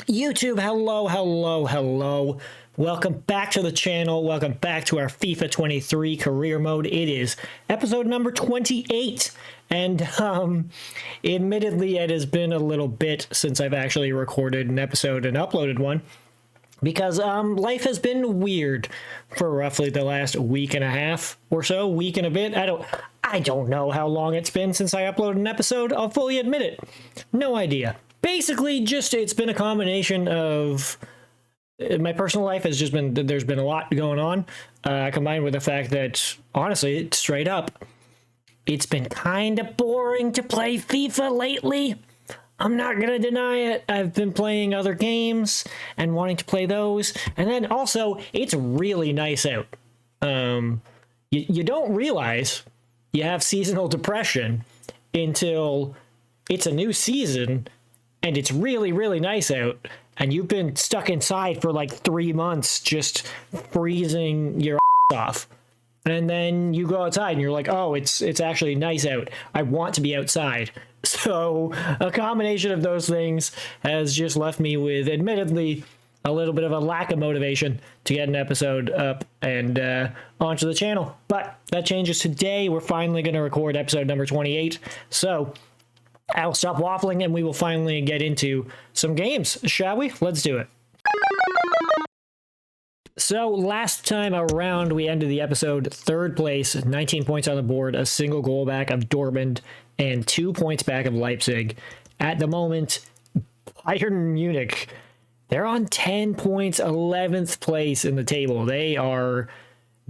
YouTube, hello. Welcome back to the channel. Welcome back to our FIFA 23 career mode. It is episode number 28. And admittedly, it has been a little bit since I've actually recorded an episode and uploaded one, because life has been weird for roughly the last week and a half or so, week and a bit. I don't know how long it's been since I uploaded an episode. I'll fully admit it. No idea. Basically, it's been a combination of my personal life has just been, there's been a lot going on, combined with the fact that, honestly, straight up, it's been kind of boring to play FIFA lately. I'm not going to deny it. I've been playing other games and wanting to play those. And then also, it's really nice out. You don't realize you have seasonal depression until it's a new season and it's really, really nice out. And you've been stuck inside for like 3 months just freezing your ass off. And then you go outside and you're like, oh, it's actually nice out. I want to be outside. So a combination of those things has just left me with, admittedly, a little bit of a lack of motivation to get an episode up and onto the channel. But that changes today. We're finally going to record episode number 28. So I'll stop waffling and we will finally get into some games, shall we? Let's do it. So last time around, we ended the episode third place, 19 points on the board, a single goal back of Dortmund, and 2 points back of Leipzig. At the moment, Bayern Munich, they're on 10 points, 11th place in the table. They are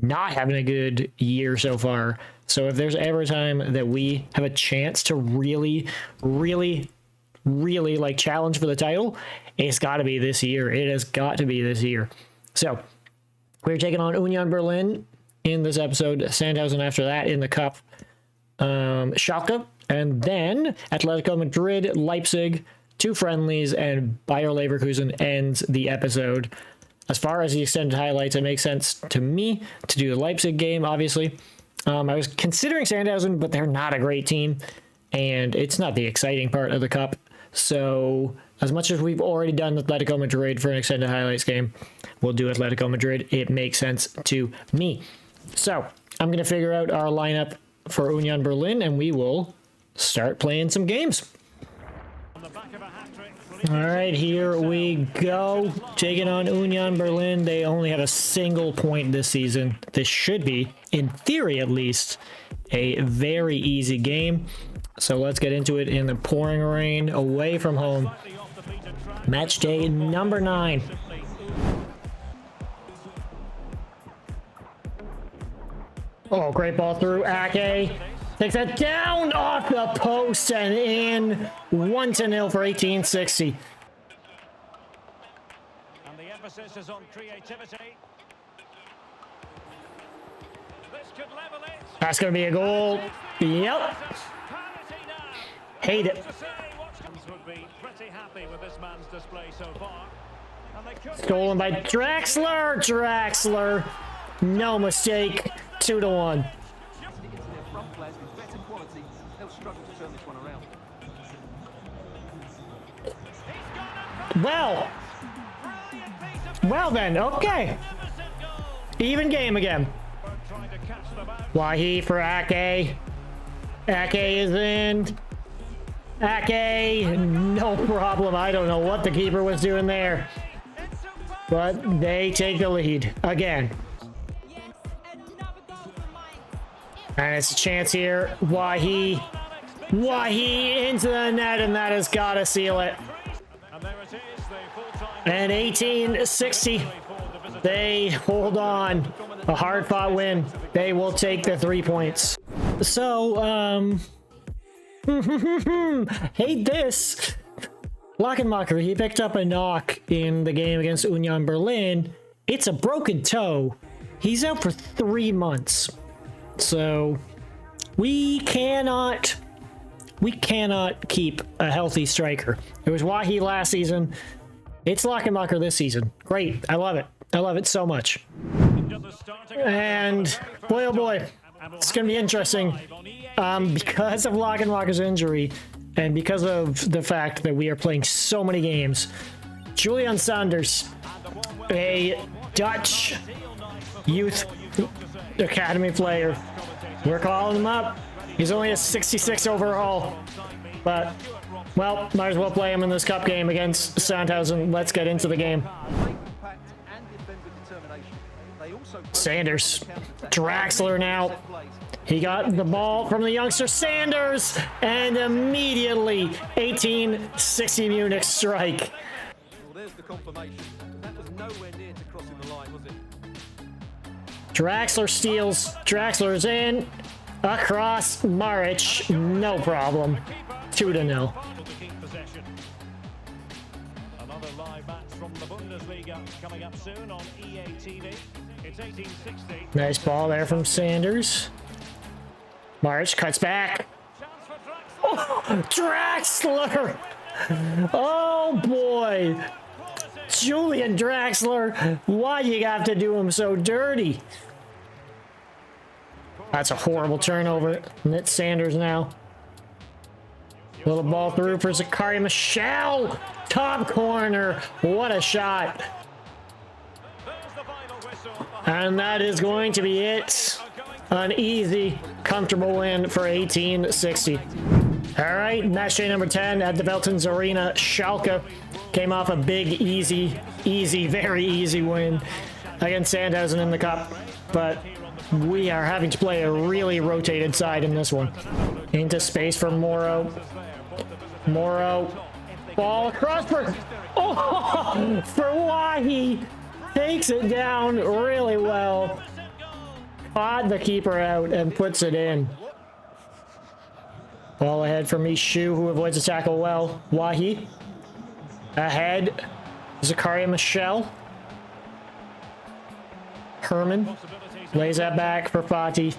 not having a good year so far. So if there's ever a time that we have a chance to really like challenge for the title, it's got to be this year. It has got to be this year. So we're taking on Union Berlin in this episode, Sandhausen after that in the cup, Schalke, and then Atletico Madrid, Leipzig, 2 friendlies, and Bayer Leverkusen ends the episode. As far as the extended highlights, it makes sense to me to do the Leipzig game, obviously. I was considering Sandhausen, but they're not a great team, and it's not the exciting part of the cup. So as much as we've already done Atletico Madrid for an extended highlights game, we'll do Atletico Madrid. It makes sense to me. So I'm going to figure out our lineup for Union Berlin, and we will start playing some games. All right, here we go. Taking on Union Berlin. They only have a single point this season. This should be, in theory at least, a very easy game. So let's get into it in the pouring rain, away from home. Match day number 9. Oh, great ball through. Ake takes that down off the post and in. 1-0 for 1860. And the emphasis is on creativity. This could level it. That's going to be a goal. Yep. Hate it. Would be pretty happy with this man's display so far. Stolen by Draxler. Draxler. No mistake. 2-1. Well then, okay. Even game again. Wahi for Ake. Ake is in. Ake, no problem. I don't know what the keeper was doing there. But they take the lead again. And it's a chance here. Wahi into the net, and that has got to seal it. And 1860, they hold on. A hard-fought win. They will take the 3 points. So, hate this. Lockenmacher, he picked up a knock in the game against Union Berlin. It's a broken toe. He's out for 3 months. So we cannot keep a healthy striker. It was Wahi last season. It's Lockenmacher this season. Great. I love it. I love it so much. And boy, oh boy, it's going to be interesting. Because of Lockenmacher's injury and because of the fact that we are playing so many games, Julian Sanders, a Dutch youth academy player. We're calling him up. He's only a 66 overall, but, well, might as well play him in this cup game against Sandhausen. Let's get into the game. Sanders, Draxler now. He got the ball from the youngster Sanders, and immediately 1860 Munich strike. Well, there's the confirmation. That was nowhere near to crossing the line, was it? Draxler steals. Draxler's in. Across Maric. No problem. 2-0. Another live match from the Bundesliga coming up soon on EA TV. It's 1860. Nice ball there from Sanders. Maric cuts back. Oh, Draxler! Oh boy! Julian Draxler, why you have to do him so dirty? That's a horrible turnover. And it's Sanders now. Little ball through for Zakaria Michel. Top corner. What a shot. And that is going to be it. An easy, comfortable win for 1860. All right, match day number 10 at the Veltins Arena. Schalke came off a big, very easy win against Sandhausen in the cup. But we are having to play a really rotated side in this one. Into space for Moro. Moro. Ball across for... Oh! For Wahi. Takes it down really well. Caught the keeper out and puts it in. Ball ahead for Mishu, who avoids the tackle well. Wahi. Ahead. Zakaria Michel. Herman. Lays that back for Fati.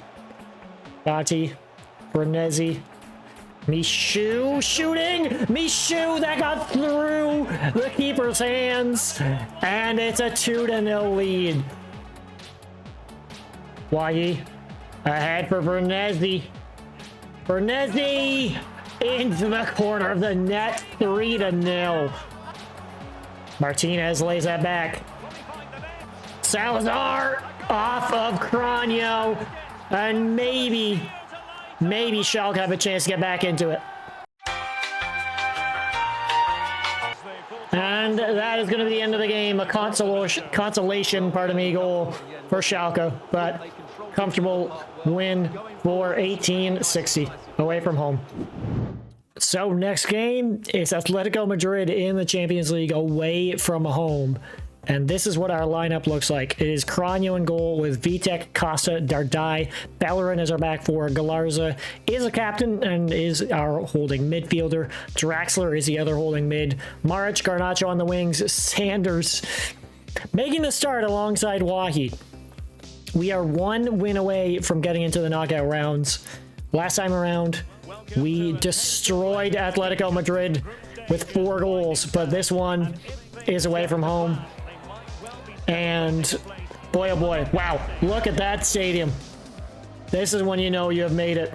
Fati. Bernesi. Mishu shooting! Mishu, that got through the keeper's hands. And it's a 2-0 lead. Wahi. Ahead for Bernesi. Bernesi! Into the corner of the net. 3-0. Martinez lays that back. Salazar off of Cranio. And maybe Schalke have a chance to get back into it. And that is going to be the end of the game. A consolation, goal for Schalke. But comfortable win for 1860 away from home. So next game is Atletico Madrid in the Champions League away from home. And this is what our lineup looks like. It is Cranio in goal with Vitek, Costa, Dardai. Bellerin is our back four. Galarza is a captain and is our holding midfielder. Draxler is the other holding mid. Maric, Garnacho on the wings. Sanders making the start alongside Wahi. We are one win away from getting into the knockout rounds. Last time around, we destroyed Atletico Madrid with 4 goals, but this one is away from home. And boy, oh boy, wow, look at that stadium. This is when you know you have made it.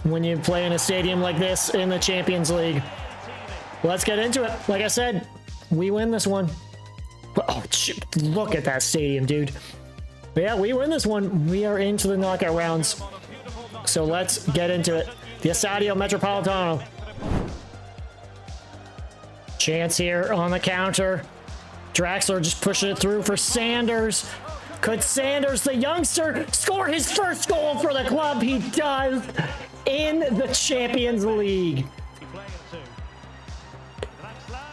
When you play in a stadium like this in the Champions League. Let's get into it. Like I said, we win this one. Oh, look at that stadium, dude. But yeah, we win this one. We are into the knockout rounds. So let's get into it. The Estadio Metropolitano. Chance here on the counter. Draxler just pushing it through for Sanders. Could Sanders, the youngster, score his first goal for the club? He does in the Champions League.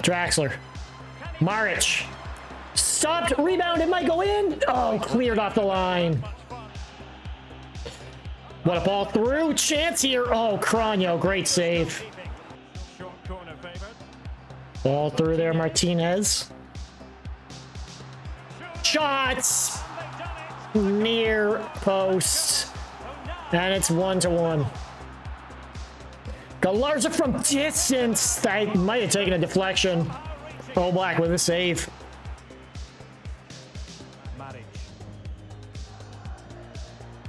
Draxler. Maric. Stopped, rebound, it might go in. Oh, cleared off the line. What a ball through. Chance here. Oh, Cranio, great save. Ball through there, Martinez. Shots near post, and it's 1-1. Galarza from distance. That might have taken a deflection. Oh, Black with a save.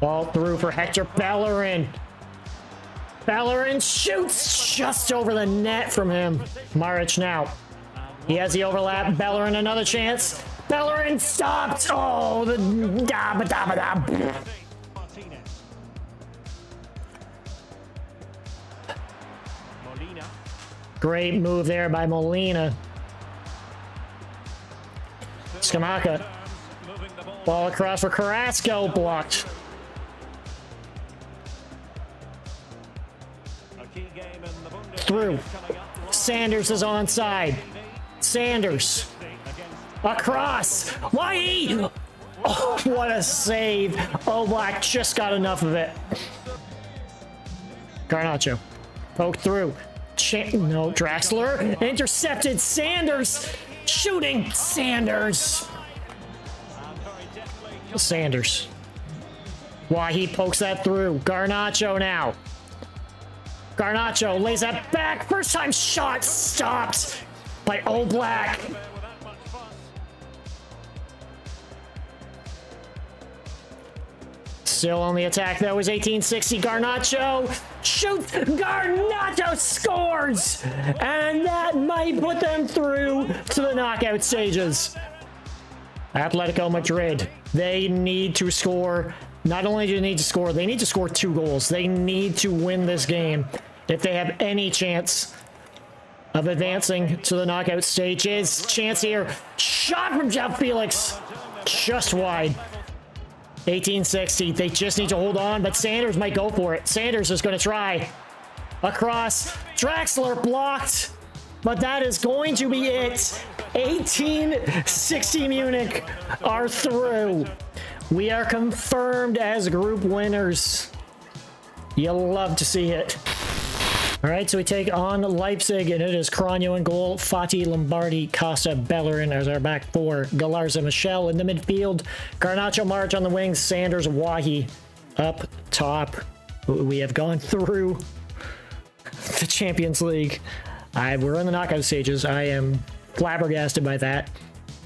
Ball through for Hector Bellerin. Bellerin shoots just over the net from him. Maric now. He has the overlap. Bellerin, another chance. Bellerin stopped. Oh, the great move there by Molina. Skamaka. Ball across for Carrasco. Blocked. Through. Sanders is onside. Sanders. Across. Why? Oh, what a save. Oh, Black just got enough of it. Garnacho. Poke through. No, Draxler. Intercepted. Sanders. Shooting. Sanders. Sanders. Why he pokes that through. Garnacho now. Garnacho lays that back. First time shot stopped by Oblak. Still on the attack though is 1860. Garnacho shoots. Garnacho scores. And that might put them through to the knockout stages. Atletico Madrid. They need to score. Not only do they need to score, they need to score 2 goals. They need to win this game if they have any chance of advancing to the knockout stages. Chance here. Shot from Jeff Felix. Just wide. 1860. They just need to hold on, but Sanders might go for it. Sanders is going to try. Across. Draxler blocked. But that is going to be it. 1860 Munich are through. We are confirmed as group winners. You'll love to see it. All right, so we take on Leipzig, and it is Cronio in goal, Fati, Lombardi, Costa, Bellerin as our back four, Galarza, Michel in the midfield, Garnacho, March on the wings, Sanders, Wahi up top. We have gone through the Champions League. We're in the knockout stages. I am flabbergasted by that.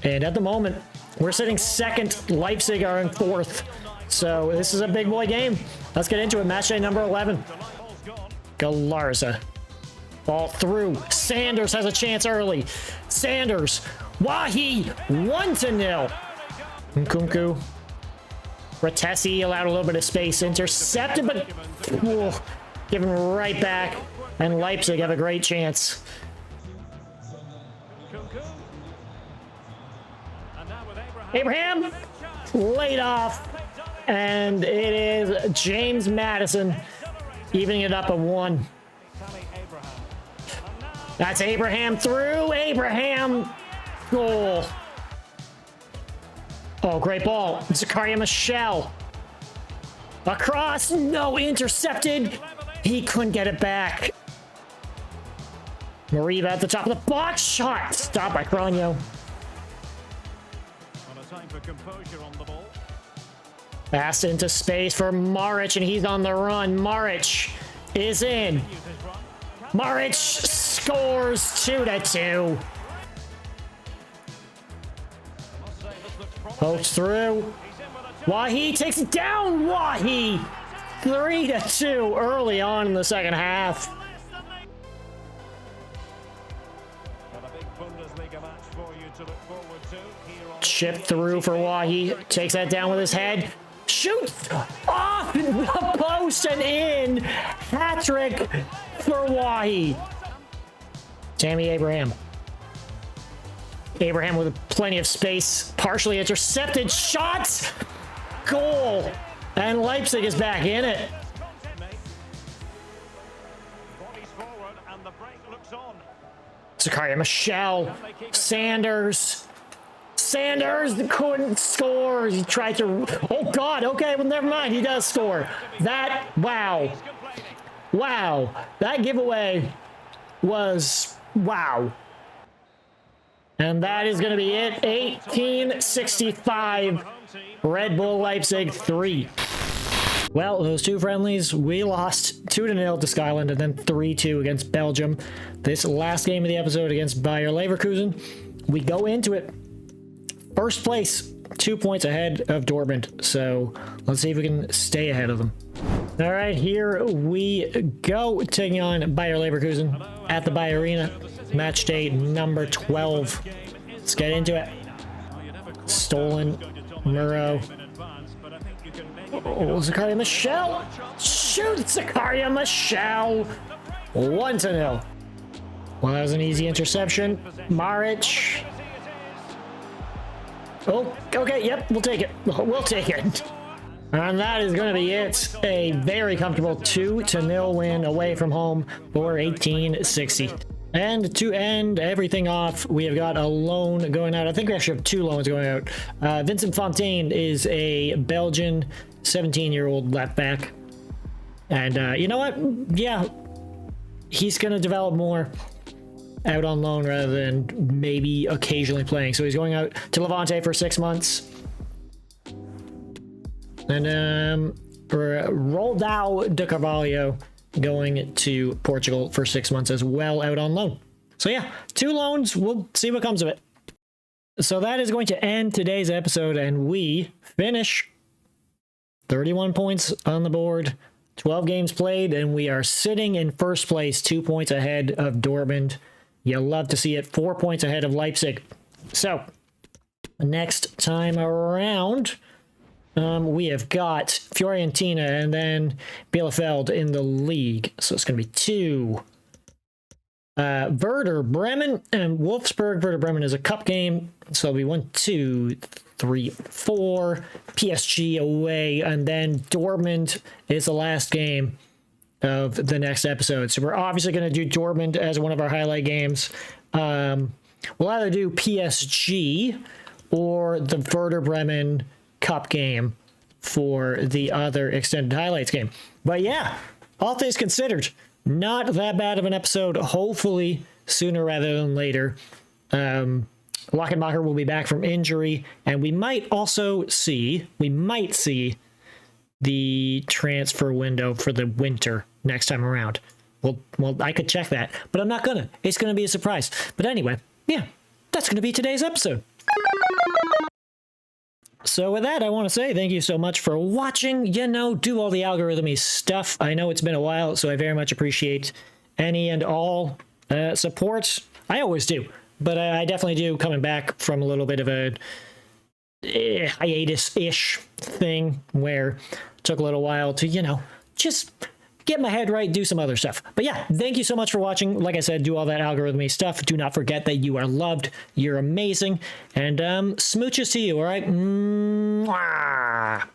And at the moment, we're sitting second. Leipzig are in fourth. So this is a big boy game. Let's get into it. Match day number 11. Galarza. Ball through. Sanders has a chance early. Sanders. Wahi. 1-0. Nkunku. Ratesi allowed a little bit of space. Intercepted, but given right back. And Leipzig have a great chance. Abraham laid off, and it is James Madison evening it up at 1. That's Abraham through. Abraham goal. Oh, great ball. Zakaria Michel across. No, intercepted. He couldn't get it back. Mariva at the top of the box. Shot stopped by Cronio. Pass into space for Maric, and he's on the run. Maric is in. Maric scores 2-2. Pokes through. Wahi takes it down. Wahi 3-2 early on in the second half. Chip through for Wahi. Takes that down with his head. Shoots off the post and in. Hat-trick for Wahi. Tammy Abraham. Abraham with plenty of space. Partially intercepted. Shots. Goal. And Leipzig is back in it. Zakaria Michel. Sanders. Sanders couldn't score. He tried to... Oh, God. Okay, well, never mind. He does score. That... Wow. Wow. That giveaway was... Wow. And that is going to be it. 1865. Red Bull Leipzig 3. Well, those two friendlies, we lost 2-0 to Scotland and then 3-2 against Belgium. This last game of the episode against Bayer Leverkusen, we go into it first place, 2 points ahead of Dortmund. So let's see if we can stay ahead of them. All right, here we go, taking on Bayer Leverkusen at the Bayer Arena. Match day number 12. Let's get into it. Stolen. Murrow. Oh, Zakaria Michel. Shoot, Zakaria Michel. 1-0. Well, that was an easy interception. Maric. Oh, okay, yep, we'll take it. We'll take it. And that is going to be it. A very comfortable 2-0 win away from home for 1860. And to end everything off, we have got a loan going out. I think we actually have 2 loans going out. Vincent Fontaine is a Belgian 17-year-old left back. And you know what? Yeah, he's going to develop more out on loan rather than maybe occasionally playing. So he's going out to Levante for 6 months. And for Roldão de Carvalho going to Portugal for 6 months as well, out on loan. So yeah, 2 loans. We'll see what comes of it. So that is going to end today's episode, and we finish 31 points on the board, 12 games played, and we are sitting in first place, 2 points ahead of Dortmund. You'll love to see it, 4 points ahead of Leipzig. So next time around, we have got Fiorentina and then Bielefeld in the league. So it's going to be 2. Werder Bremen and Wolfsburg. Werder Bremen is a cup game. So it'll be 1, 2, 3, 4. PSG away. And then Dortmund is the last game of the next episode. So we're obviously going to do Dortmund as one of our highlight games. We'll either do PSG or the Werder Bremen Cup game for the other extended highlights game. But yeah, all things considered, not that bad of an episode. Hopefully sooner rather than later. Lockenmacher will be back from injury, and we might see the transfer window for the winter next time around. Well, I could check that, but I'm not gonna. It's gonna be a surprise. But anyway, yeah, that's gonna be today's episode. So with that, I want to say thank you so much for watching. You know, do all the algorithmy stuff. I know it's been a while, so I very much appreciate any and all support. I always do, but I definitely do, coming back from a little bit of a hiatus-ish thing where it took a little while to, you know, just get my head right, do some other stuff. But yeah, thank you so much for watching. Like I said, do all that algorithmy stuff. Do not forget that you are loved. You're amazing. And smooches to you, all right? Mwah.